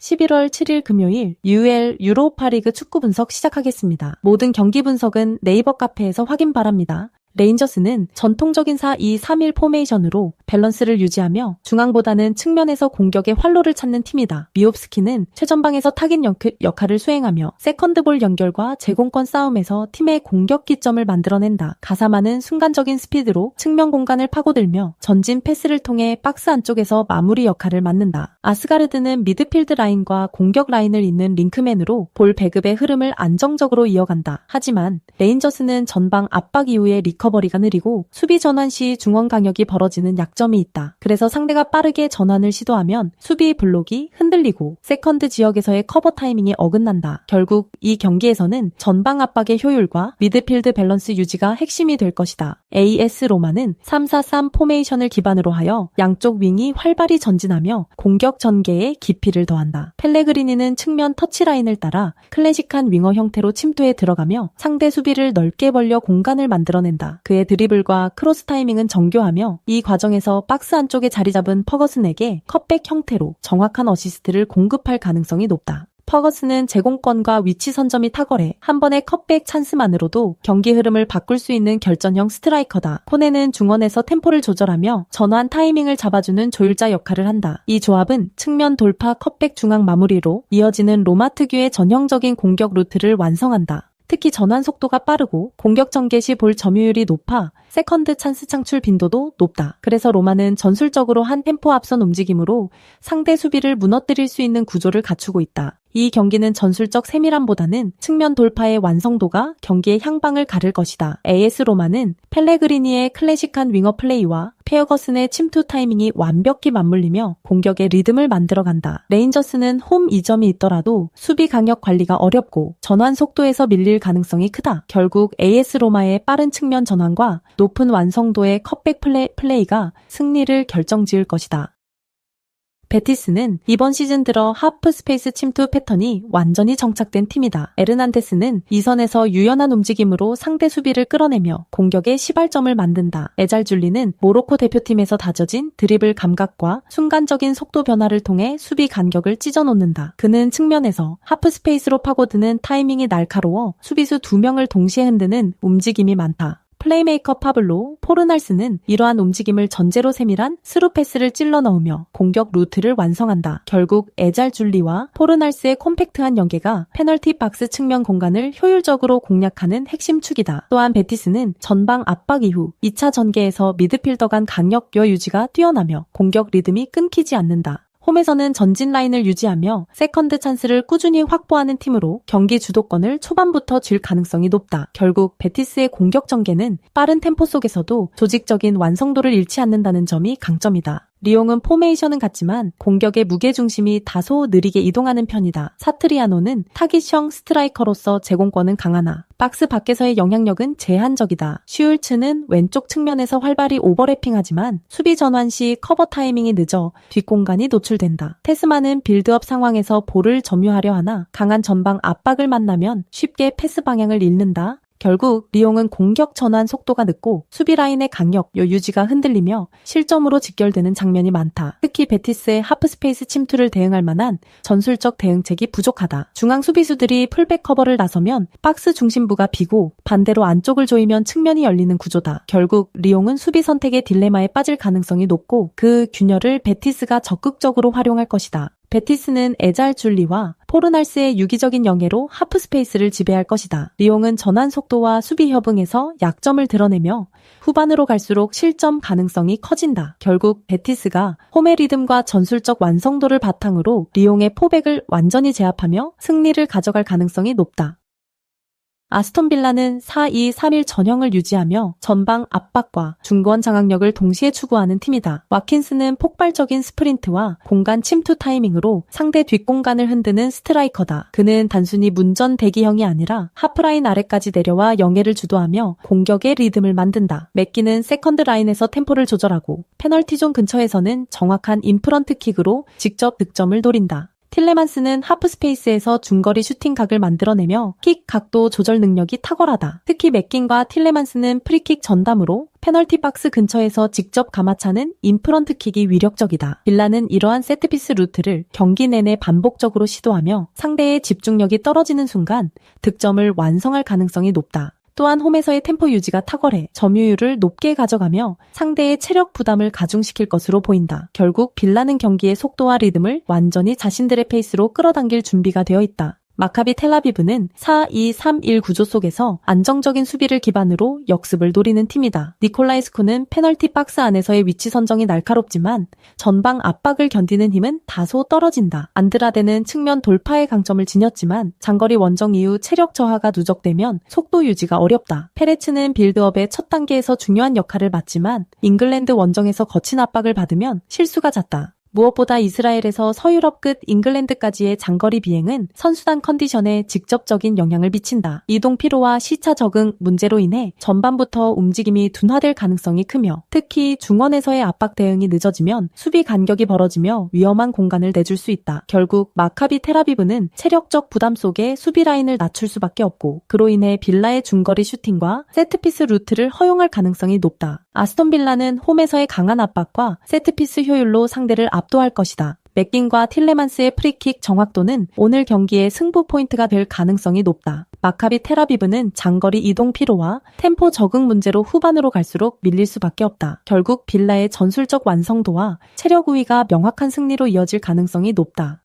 11월 7일 금요일 UL 유로파리그 축구 분석 시작하겠습니다. 모든 경기 분석은 네이버 카페에서 확인 바랍니다. 레인저스는 전통적인 4-2-3-1 포메이션으로 밸런스를 유지하며 중앙보다는 측면에서 공격의 활로를 찾는 팀이다. 미옵스키는 최전방에서 타깃 역할을 수행하며 세컨드볼 연결과 제공권 싸움에서 팀의 공격 기점을 만들어낸다. 가사마는 순간적인 스피드로 측면 공간을 파고들며 전진 패스를 통해 박스 안쪽에서 마무리 역할을 맡는다. 아스가르드는 미드필드 라인과 공격 라인을 잇는 링크맨으로 볼 배급의 흐름을 안정적으로 이어간다. 하지만 레인저스는 전방 압박 이후에 리커버리가 느리고 수비 전환 시 중원 강역이 벌어지는 약점이 있다. 그래서 상대가 빠르게 전환을 시도하면 수비 블록이 흔들리고 세컨드 지역에서의 커버 타이밍이 어긋난다. 결국 이 경기에서는 전방 압박의 효율과 미드필드 밸런스 유지가 핵심이 될 것이다. AS 로마는 3-4-3 포메이션을 기반으로 하여 양쪽 윙이 활발히 전진하며 공격 전개에 깊이를 더한다. 펠레그리니는 측면 터치라인을 따라 클래식한 윙어 형태로 침투에 들어가며 상대 수비를 넓게 벌려 공간을 만들어낸다. 그의 드리블과 크로스 타이밍은 정교하며 이 과정에서 박스 안쪽에 자리 잡은 퍼거슨에게 컷백 형태로 정확한 어시스트를 공급할 가능성이 높다. 퍼거슨은 제공권과 위치 선점이 탁월해 한 번의 컷백 찬스만으로도 경기 흐름을 바꿀 수 있는 결전형 스트라이커다. 코네는 중원에서 템포를 조절하며 전환 타이밍을 잡아주는 조율자 역할을 한다. 이 조합은 측면 돌파 컷백 중앙 마무리로 이어지는 로마 특유의 전형적인 공격 루트를 완성한다. 특히 전환 속도가 빠르고 공격 전개 시 볼 점유율이 높아 세컨드 찬스 창출 빈도도 높다. 그래서 로마는 전술적으로 한 템포 앞선 움직임으로 상대 수비를 무너뜨릴 수 있는 구조를 갖추고 있다. 이 경기는 전술적 세밀함보다는 측면 돌파의 완성도가 경기의 향방을 가를 것이다. AS 로마는 펠레그리니의 클래식한 윙어 플레이와 페어거슨의 침투 타이밍이 완벽히 맞물리며 공격의 리듬을 만들어간다. 레인저스는 홈 이점이 있더라도 수비 강역 관리가 어렵고 전환 속도에서 밀릴 가능성이 크다. 결국 AS 로마의 빠른 측면 전환과 높은 완성도의 컷백 플레이가 승리를 결정지을 것이다. 베티스는 이번 시즌 들어 하프 스페이스 침투 패턴이 완전히 정착된 팀이다. 에르난데스는 이선에서 유연한 움직임으로 상대 수비를 끌어내며 공격의 시발점을 만든다. 에잘줄리는 모로코 대표팀에서 다져진 드리블 감각과 순간적인 속도 변화를 통해 수비 간격을 찢어놓는다. 그는 측면에서 하프 스페이스로 파고드는 타이밍이 날카로워 수비수 2명을 동시에 흔드는 움직임이 많다. 플레이메이커 파블로 포르날스는 이러한 움직임을 전제로 세밀한 스루 패스를 찔러 넣으며 공격 루트를 완성한다. 결국 에잘줄리와 포르날스의 콤팩트한 연계가 페널티 박스 측면 공간을 효율적으로 공략하는 핵심 축이다. 또한 베티스는 전방 압박 이후 2차 전개에서 미드필더 간 강력여 유지가 뛰어나며 공격 리듬이 끊기지 않는다. 홈에서는 전진 라인을 유지하며 세컨드 찬스를 꾸준히 확보하는 팀으로 경기 주도권을 초반부터 쥘 가능성이 높다. 결국 베티스의 공격 전개는 빠른 템포 속에서도 조직적인 완성도를 잃지 않는다는 점이 강점이다. 리옹은 포메이션은 같지만 공격의 무게중심이 다소 느리게 이동하는 편이다. 사트리아노는 타깃형 스트라이커로서 제공권은 강하나 박스 밖에서의 영향력은 제한적이다. 슈울츠는 왼쪽 측면에서 활발히 오버래핑하지만 수비 전환 시 커버 타이밍이 늦어 뒷공간이 노출된다. 테스마는 빌드업 상황에서 볼을 점유하려 하나 강한 전방 압박을 만나면 쉽게 패스 방향을 잃는다. 결국 리옹은 공격 전환 속도가 늦고 수비 라인의 강력, 유지가 흔들리며 실점으로 직결되는 장면이 많다. 특히 베티스의 하프스페이스 침투를 대응할 만한 전술적 대응책이 부족하다. 중앙 수비수들이 풀백 커버를 나서면 박스 중심부가 비고 반대로 안쪽을 조이면 측면이 열리는 구조다. 결국 리옹은 수비 선택의 딜레마에 빠질 가능성이 높고 그 균열을 베티스가 적극적으로 활용할 것이다. 베티스는 에잘줄리와 포르날스의 유기적인 영예로 하프 스페이스를 지배할 것이다. 리옹은 전환 속도와 수비 협응에서 약점을 드러내며 후반으로 갈수록 실점 가능성이 커진다. 결국 베티스가 홈의 리듬과 전술적 완성도를 바탕으로 리옹의 포백을 완전히 제압하며 승리를 가져갈 가능성이 높다. 아스톤 빌라는 4-2-3-1 전형을 유지하며 전방 압박과 중거원 장악력을 동시에 추구하는 팀이다. 와킨스는 폭발적인 스프린트와 공간 침투 타이밍으로 상대 뒷공간을 흔드는 스트라이커다. 그는 단순히 문전 대기형이 아니라 하프라인 아래까지 내려와 영예를 주도하며 공격의 리듬을 만든다. 맥기는 세컨드 라인에서 템포를 조절하고 페널티존 근처에서는 정확한 인프런트 킥으로 직접 득점을 노린다. 틸레만스는 하프스페이스에서 중거리 슈팅각을 만들어내며 킥 각도 조절 능력이 탁월하다. 특히 맥긴과 틸레만스는 프리킥 전담으로 페널티 박스 근처에서 직접 감아차는 인프런트 킥이 위력적이다. 빌라는 이러한 세트피스 루트를 경기 내내 반복적으로 시도하며 상대의 집중력이 떨어지는 순간 득점을 완성할 가능성이 높다. 또한 홈에서의 템포 유지가 탁월해 점유율을 높게 가져가며 상대의 체력 부담을 가중시킬 것으로 보인다. 결국 빌라는 경기의 속도와 리듬을 완전히 자신들의 페이스로 끌어당길 준비가 되어 있다. 마카비 텔아비브는 4-2-3-1 구조 속에서 안정적인 수비를 기반으로 역습을 노리는 팀이다. 니콜라이스쿠는 페널티 박스 안에서의 위치 선정이 날카롭지만 전방 압박을 견디는 힘은 다소 떨어진다. 안드라데는 측면 돌파의 강점을 지녔지만 장거리 원정 이후 체력 저하가 누적되면 속도 유지가 어렵다. 페레츠는 빌드업의 첫 단계에서 중요한 역할을 맡지만 잉글랜드 원정에서 거친 압박을 받으면 실수가 잦다. 무엇보다 이스라엘에서 서유럽 끝 잉글랜드까지의 장거리 비행은 선수단 컨디션에 직접적인 영향을 미친다. 이동 피로와 시차 적응 문제로 인해 전반부터 움직임이 둔화될 가능성이 크며 특히 중원에서의 압박 대응이 늦어지면 수비 간격이 벌어지며 위험한 공간을 내줄 수 있다. 결국 마카비 텔아비브는 체력적 부담 속에 수비 라인을 낮출 수밖에 없고 그로 인해 빌라의 중거리 슈팅과 세트피스 루트를 허용할 가능성이 높다. 아스톤 빌라는 홈에서의 강한 압박과 세트피스 효율로 상대를 압도할 것이다. 맥긴과 틸레만스의 프리킥 정확도는 오늘 경기의 승부 포인트가 될 가능성이 높다. 마카비 텔아비브는 장거리 이동 피로와 템포 적응 문제로 후반으로 갈수록 밀릴 수밖에 없다. 결국 빌라의 전술적 완성도와 체력 우위가 명확한 승리로 이어질 가능성이 높다.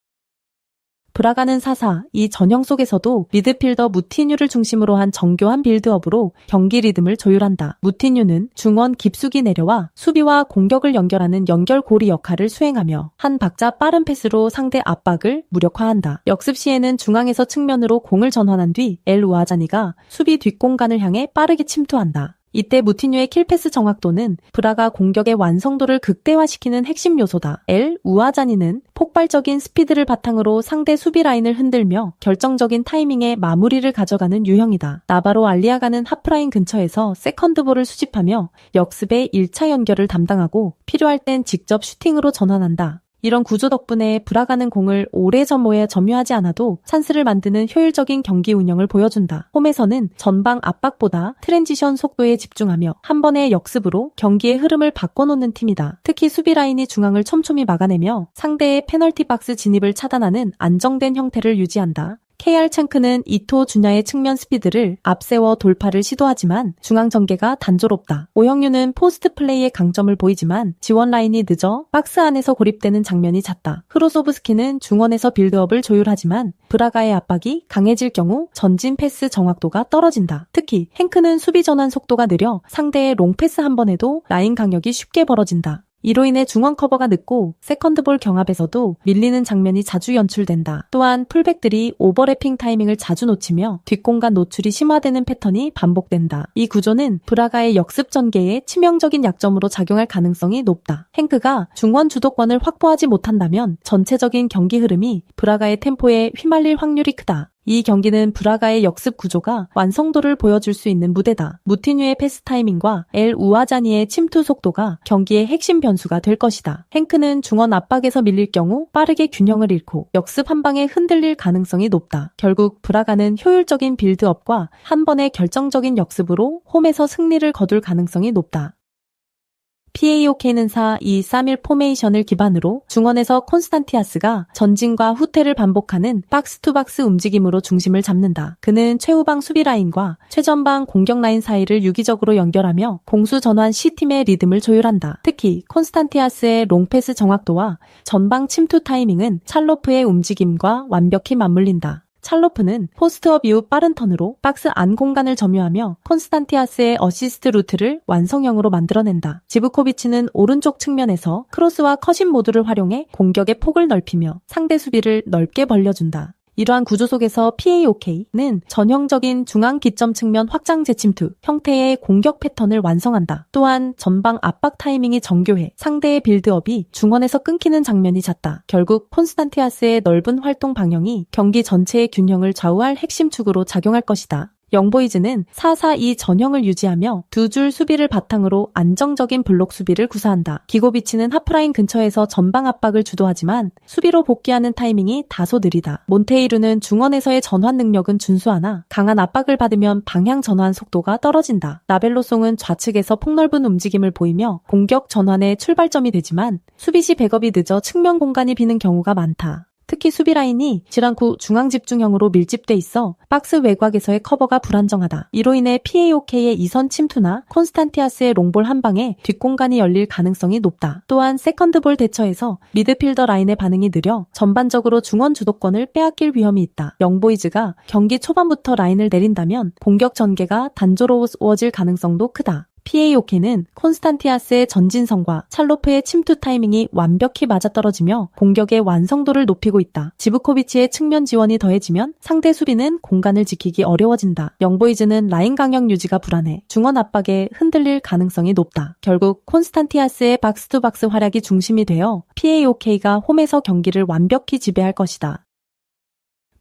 브라가는 4-4, 이 전형 속에서도 미드필더 무티뉴를 중심으로 한 정교한 빌드업으로 경기 리듬을 조율한다. 무티뉴는 중원 깊숙이 내려와 수비와 공격을 연결하는 연결고리 역할을 수행하며 한 박자 빠른 패스로 상대 압박을 무력화한다. 역습 시에는 중앙에서 측면으로 공을 전환한 뒤 엘 우아자니가 수비 뒷공간을 향해 빠르게 침투한다. 이때 무티뉴의 킬패스 정확도는 브라가 공격의 완성도를 극대화시키는 핵심 요소다. 엘 우아자니는 폭발적인 스피드를 바탕으로 상대 수비 라인을 흔들며 결정적인 타이밍에 마무리를 가져가는 유형이다. 나바로 알리아가는 하프라인 근처에서 세컨드볼을 수집하며 역습의 1차 연결을 담당하고 필요할 땐 직접 슈팅으로 전환한다. 이런 구조 덕분에 브라가는 공을 오래 점호해 점유하지 않아도 찬스를 만드는 효율적인 경기 운영을 보여준다. 홈에서는 전방 압박보다 트랜지션 속도에 집중하며 한 번의 역습으로 경기의 흐름을 바꿔놓는 팀이다. 특히 수비 라인이 중앙을 촘촘히 막아내며 상대의 페널티 박스 진입을 차단하는 안정된 형태를 유지한다. KR 창크는 이토 주냐의 측면 스피드를 앞세워 돌파를 시도하지만 중앙 전개가 단조롭다. 오형유는 포스트 플레이의 강점을 보이지만 지원 라인이 늦어 박스 안에서 고립되는 장면이 잦다. 흐로소브스키는 중원에서 빌드업을 조율하지만 브라가의 압박이 강해질 경우 전진 패스 정확도가 떨어진다. 특히 행크는 수비 전환 속도가 느려 상대의 롱패스 한 번에도 라인 강력이 쉽게 벌어진다. 이로 인해 중원 커버가 늦고 세컨드볼 경합에서도 밀리는 장면이 자주 연출된다. 또한 풀백들이 오버래핑 타이밍을 자주 놓치며 뒷공간 노출이 심화되는 패턴이 반복된다. 이 구조는 브라가의 역습 전개에 치명적인 약점으로 작용할 가능성이 높다. 행크가 중원 주도권을 확보하지 못한다면 전체적인 경기 흐름이 브라가의 템포에 휘말릴 확률이 크다. 이 경기는 브라가의 역습 구조가 완성도를 보여줄 수 있는 무대다. 무티뉴의 패스 타이밍과 엘 우아자니의 침투 속도가 경기의 핵심 변수가 될 것이다. 행크는 중원 압박에서 밀릴 경우 빠르게 균형을 잃고 역습 한 방에 흔들릴 가능성이 높다. 결국 브라가는 효율적인 빌드업과 한 번의 결정적인 역습으로 홈에서 승리를 거둘 가능성이 높다. PAOK는 4-2-3-1 포메이션을 기반으로 중원에서 콘스탄티아스가 전진과 후퇴를 반복하는 박스 투박스 움직임으로 중심을 잡는다. 그는 최후방 수비 라인과 최전방 공격 라인 사이를 유기적으로 연결하며 공수 전환 C팀의 리듬을 조율한다. 특히 콘스탄티아스의 롱패스 정확도와 전방 침투 타이밍은 찰로프의 움직임과 완벽히 맞물린다. 찰로프는 포스트업 이후 빠른 턴으로 박스 안 공간을 점유하며 콘스탄티아스의 어시스트 루트를 완성형으로 만들어낸다. 지브코비치는 오른쪽 측면에서 크로스와 컷인 모드를 활용해 공격의 폭을 넓히며 상대 수비를 넓게 벌려준다. 이러한 구조 속에서 PAOK는 전형적인 중앙 기점 측면 확장 재침투 형태의 공격 패턴을 완성한다. 또한 전방 압박 타이밍이 정교해 상대의 빌드업이 중원에서 끊기는 장면이 잦다. 결국 콘스탄티아스의 넓은 활동 방향이 경기 전체의 균형을 좌우할 핵심 축으로 작용할 것이다. 영보이즈는 4-4-2 전형을 유지하며 두 줄 수비를 바탕으로 안정적인 블록 수비를 구사한다. 기고비치는 하프라인 근처에서 전방 압박을 주도하지만 수비로 복귀하는 타이밍이 다소 느리다. 몬테이루는 중원에서의 전환 능력은 준수하나 강한 압박을 받으면 방향 전환 속도가 떨어진다. 라벨로송은 좌측에서 폭넓은 움직임을 보이며 공격 전환의 출발점이 되지만 수비 시 백업이 늦어 측면 공간이 비는 경우가 많다. 특히 수비 라인이 지랑쿠 중앙 집중형으로 밀집돼 있어 박스 외곽에서의 커버가 불안정하다. 이로 인해 PAOK의 이선 침투나 콘스탄티아스의 롱볼 한 방에 뒷공간이 열릴 가능성이 높다. 또한 세컨드볼 대처에서 미드필더 라인의 반응이 느려 전반적으로 중원 주도권을 빼앗길 위험이 있다. 영보이즈가 경기 초반부터 라인을 내린다면 공격 전개가 단조로워질 가능성도 크다. PAOK는 콘스탄티아스의 전진성과 찰로프의 침투 타이밍이 완벽히 맞아떨어지며 공격의 완성도를 높이고 있다. 지브코비치의 측면 지원이 더해지면 상대 수비는 공간을 지키기 어려워진다. 영보이즈는 라인 강력 유지가 불안해 중원 압박에 흔들릴 가능성이 높다. 결국 콘스탄티아스의 박스투박스 활약이 중심이 되어 PAOK가 홈에서 경기를 완벽히 지배할 것이다.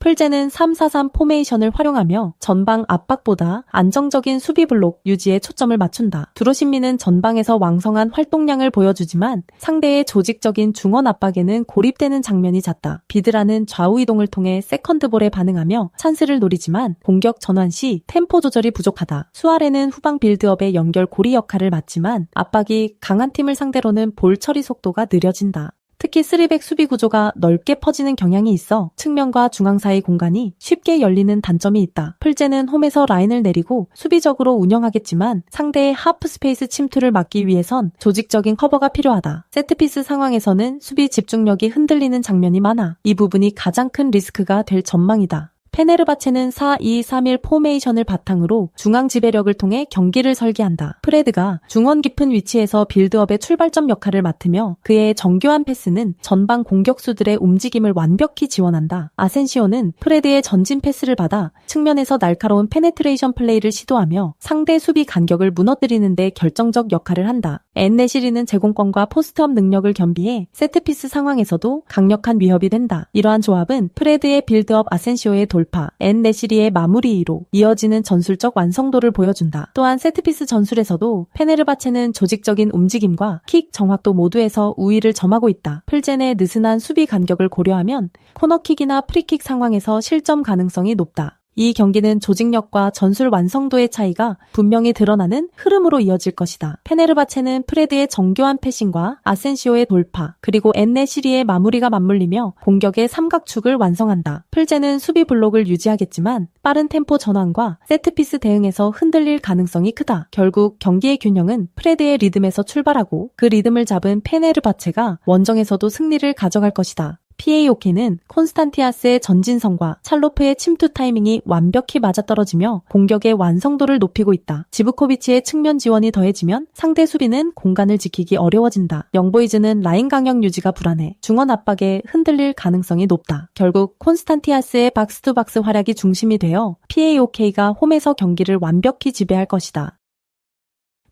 풀제는 3-4-3 포메이션을 활용하며 전방 압박보다 안정적인 수비 블록 유지에 초점을 맞춘다. 두로신미는 전방에서 왕성한 활동량을 보여주지만 상대의 조직적인 중원 압박에는 고립되는 장면이 잦다. 비드라는 좌우 이동을 통해 세컨드볼에 반응하며 찬스를 노리지만 공격 전환 시 템포 조절이 부족하다. 수아레는 후방 빌드업의 연결 고리 역할을 맡지만 압박이 강한 팀을 상대로는 볼 처리 속도가 느려진다. 특히 3백 수비 구조가 넓게 퍼지는 경향이 있어 측면과 중앙 사이 공간이 쉽게 열리는 단점이 있다. 풀제는 홈에서 라인을 내리고 수비적으로 운영하겠지만 상대의 하프 스페이스 침투를 막기 위해선 조직적인 커버가 필요하다. 세트피스 상황에서는 수비 집중력이 흔들리는 장면이 많아 이 부분이 가장 큰 리스크가 될 전망이다. 페네르바체는 4-2-3-1 포메이션을 바탕으로 중앙 지배력을 통해 경기를 설계한다. 프레드가 중원 깊은 위치에서 빌드업의 출발점 역할을 맡으며 그의 정교한 패스는 전방 공격수들의 움직임을 완벽히 지원한다. 아센시오는 프레드의 전진 패스를 받아 측면에서 날카로운 페네트레이션 플레이를 시도하며 상대 수비 간격을 무너뜨리는 데 결정적 역할을 한다. 엔네시리는 제공권과 포스트업 능력을 겸비해 세트피스 상황에서도 강력한 위협이 된다. 이러한 조합은 프레드의 빌드업, 아센시오의 돌파, 엔네시리의 마무리로 이어지는 전술적 완성도를 보여준다. 또한 세트피스 전술에서도 페네르바체는 조직적인 움직임과 킥 정확도 모두에서 우위를 점하고 있다. 풀젠의 느슨한 수비 간격을 고려하면 코너킥이나 프리킥 상황에서 실점 가능성이 높다. 이 경기는 조직력과 전술 완성도의 차이가 분명히 드러나는 흐름으로 이어질 것이다. 페네르바체는 프레드의 정교한 패싱과 아센시오의 돌파, 그리고 엔네시리의 마무리가 맞물리며 공격의 삼각축을 완성한다. 풀제는 수비 블록을 유지하겠지만 빠른 템포 전환과 세트피스 대응에서 흔들릴 가능성이 크다. 결국 경기의 균형은 프레드의 리듬에서 출발하고 그 리듬을 잡은 페네르바체가 원정에서도 승리를 가져갈 것이다. PAOK는 콘스탄티아스의 전진성과 찰로프의 침투 타이밍이 완벽히 맞아떨어지며 공격의 완성도를 높이고 있다. 지브코비치의 측면 지원이 더해지면 상대 수비는 공간을 지키기 어려워진다. 영보이즈는 라인 강력 유지가 불안해 중원 압박에 흔들릴 가능성이 높다. 결국 콘스탄티아스의 박스투박스 활약이 중심이 되어 PAOK가 홈에서 경기를 완벽히 지배할 것이다.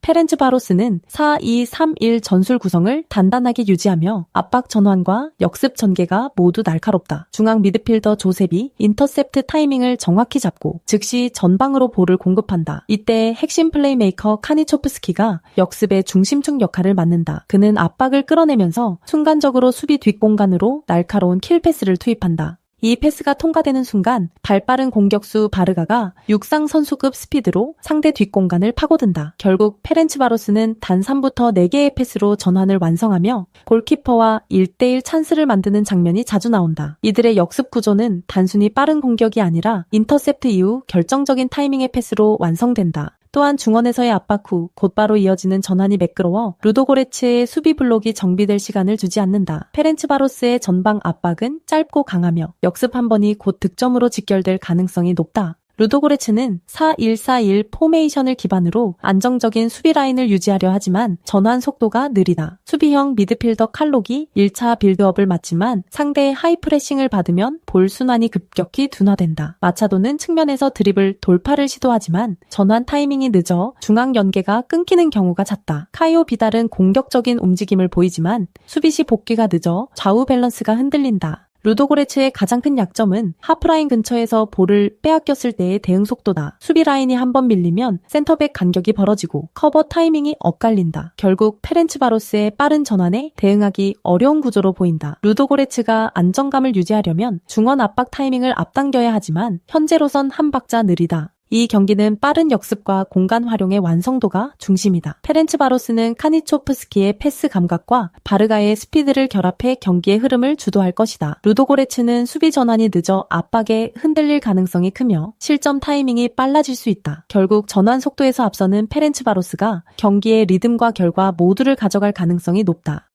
페렌츠바로스는 4-2-3-1 전술 구성을 단단하게 유지하며 압박 전환과 역습 전개가 모두 날카롭다. 중앙 미드필더 조셉이 인터셉트 타이밍을 정확히 잡고 즉시 전방으로 볼을 공급한다. 이때 핵심 플레이메이커 카니초프스키가 역습의 중심축 역할을 맡는다. 그는 압박을 끌어내면서 순간적으로 수비 뒷공간으로 날카로운 킬패스를 투입한다. 이 패스가 통과되는 순간 발빠른 공격수 바르가가 육상 선수급 스피드로 상대 뒷공간을 파고든다. 결국 페렌츠바로스는 단 3부터 4개의 패스로 전환을 완성하며 골키퍼와 1대1 찬스를 만드는 장면이 자주 나온다. 이들의 역습 구조는 단순히 빠른 공격이 아니라 인터셉트 이후 결정적인 타이밍의 패스로 완성된다. 또한 중원에서의 압박 후 곧바로 이어지는 전환이 매끄러워 루도고레츠의 수비 블록이 정비될 시간을 주지 않는다. 페렌츠바로스의 전방 압박은 짧고 강하며 역습 한 번이 곧 득점으로 직결될 가능성이 높다. 루도고레츠는 4-1-4-1 포메이션을 기반으로 안정적인 수비 라인을 유지하려 하지만 전환 속도가 느리다. 수비형 미드필더 칼록이 1차 빌드업을 맡지만 상대의 하이프레싱을 받으면 볼 순환이 급격히 둔화된다. 마차도는 측면에서 드리블 돌파를 시도하지만 전환 타이밍이 늦어 중앙 연계가 끊기는 경우가 잦다. 카이오 비달은 공격적인 움직임을 보이지만 수비 시 복귀가 늦어 좌우 밸런스가 흔들린다. 루도고레츠의 가장 큰 약점은 하프라인 근처에서 볼을 빼앗겼을 때의 대응 속도다. 수비 라인이 한번 밀리면 센터백 간격이 벌어지고 커버 타이밍이 엇갈린다. 결국 페렌츠바로스의 빠른 전환에 대응하기 어려운 구조로 보인다. 루도고레츠가 안정감을 유지하려면 중원 압박 타이밍을 앞당겨야 하지만 현재로선 한 박자 느리다. 이 경기는 빠른 역습과 공간 활용의 완성도가 중심이다. 페렌츠바로스는 카니초프스키의 패스 감각과 바르가의 스피드를 결합해 경기의 흐름을 주도할 것이다. 루도고레츠는 수비 전환이 늦어 압박에 흔들릴 가능성이 크며 실점 타이밍이 빨라질 수 있다. 결국 전환 속도에서 앞서는 페렌츠바로스가 경기의 리듬과 결과 모두를 가져갈 가능성이 높다.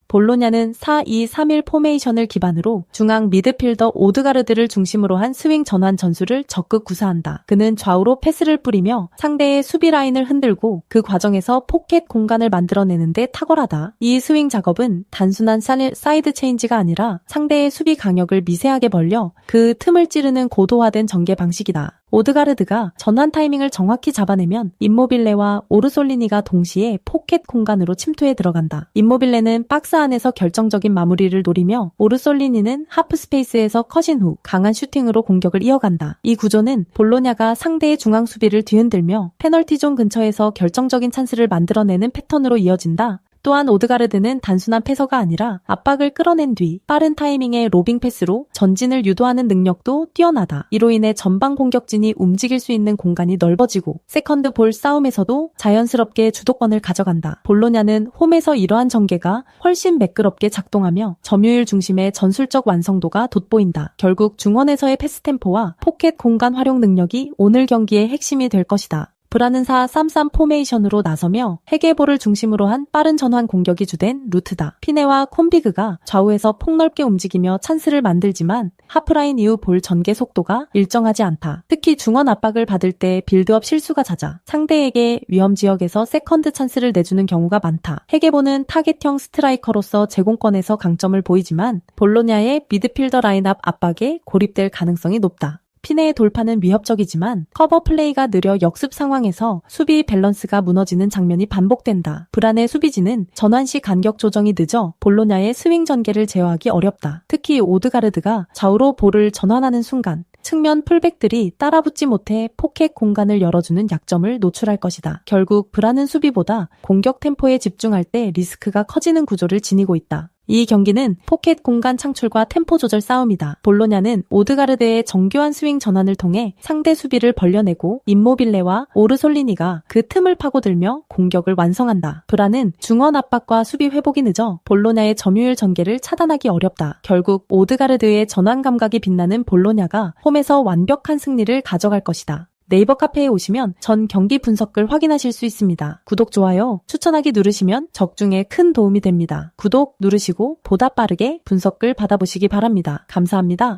볼로냐는 4-2-3-1 포메이션을 기반으로 중앙 미드필더 오드가르드를 중심으로 한 스윙 전환 전술을 적극 구사한다. 그는 좌우로 패스를 뿌리며 상대의 수비 라인을 흔들고 그 과정에서 포켓 공간을 만들어내는데 탁월하다. 이 스윙 작업은 단순한 사이드 체인지가 아니라 상대의 수비 강역을 미세하게 벌려 그 틈을 찌르는 고도화된 전개 방식이다. 오드가르드가 전환 타이밍을 정확히 잡아내면 임모빌레와 오르솔리니가 동시에 포켓 공간으로 침투해 들어간다. 임모빌레는 박스 안에서 결정적인 마무리를 노리며 오르솔리니는 하프 스페이스에서 컷인 후 강한 슈팅으로 공격을 이어간다. 이 구조는 볼로냐가 상대의 중앙 수비를 뒤흔들며 페널티존 근처에서 결정적인 찬스를 만들어내는 패턴으로 이어진다. 또한 오드가르드는 단순한 패서가 아니라 압박을 끌어낸 뒤 빠른 타이밍의 로빙 패스로 전진을 유도하는 능력도 뛰어나다. 이로 인해 전방 공격진이 움직일 수 있는 공간이 넓어지고 세컨드 볼 싸움에서도 자연스럽게 주도권을 가져간다. 볼로냐는 홈에서 이러한 전개가 훨씬 매끄럽게 작동하며 점유율 중심의 전술적 완성도가 돋보인다. 결국 중원에서의 패스 템포와 포켓 공간 활용 능력이 오늘 경기의 핵심이 될 것이다. 브라는 4-3-3 포메이션으로 나서며 헤게볼을 중심으로 한 빠른 전환 공격이 주된 루트다. 피네와 콤비그가 좌우에서 폭넓게 움직이며 찬스를 만들지만 하프라인 이후 볼 전개 속도가 일정하지 않다. 특히 중원 압박을 받을 때 빌드업 실수가 잦아 상대에게 위험 지역에서 세컨드 찬스를 내주는 경우가 많다. 헤게볼은 타겟형 스트라이커로서 제공권에서 강점을 보이지만 볼로냐의 미드필더 라인업 압박에 고립될 가능성이 높다. 피네의 돌파는 위협적이지만 커버 플레이가 느려 역습 상황에서 수비 밸런스가 무너지는 장면이 반복된다. 브란의 수비진은 전환 시 간격 조정이 늦어 볼로냐의 스윙 전개를 제어하기 어렵다. 특히 오드가르드가 좌우로 볼을 전환하는 순간 측면 풀백들이 따라붙지 못해 포켓 공간을 열어주는 약점을 노출할 것이다. 결국 브란은 수비보다 공격 템포에 집중할 때 리스크가 커지는 구조를 지니고 있다. 이 경기는 포켓 공간 창출과 템포 조절 싸움이다. 볼로냐는 오드가르드의 정교한 스윙 전환을 통해 상대 수비를 벌려내고 임모빌레와 오르솔리니가 그 틈을 파고들며 공격을 완성한다. 브라는 중원 압박과 수비 회복이 늦어 볼로냐의 점유율 전개를 차단하기 어렵다. 결국 오드가르드의 전환 감각이 빛나는 볼로냐가 홈에서 완벽한 승리를 가져갈 것이다. 네이버 카페에 오시면 전 경기 분석글 확인하실 수 있습니다. 구독, 좋아요, 추천하기 누르시면 적중에 큰 도움이 됩니다. 구독 누르시고 보다 빠르게 분석글 받아보시기 바랍니다. 감사합니다.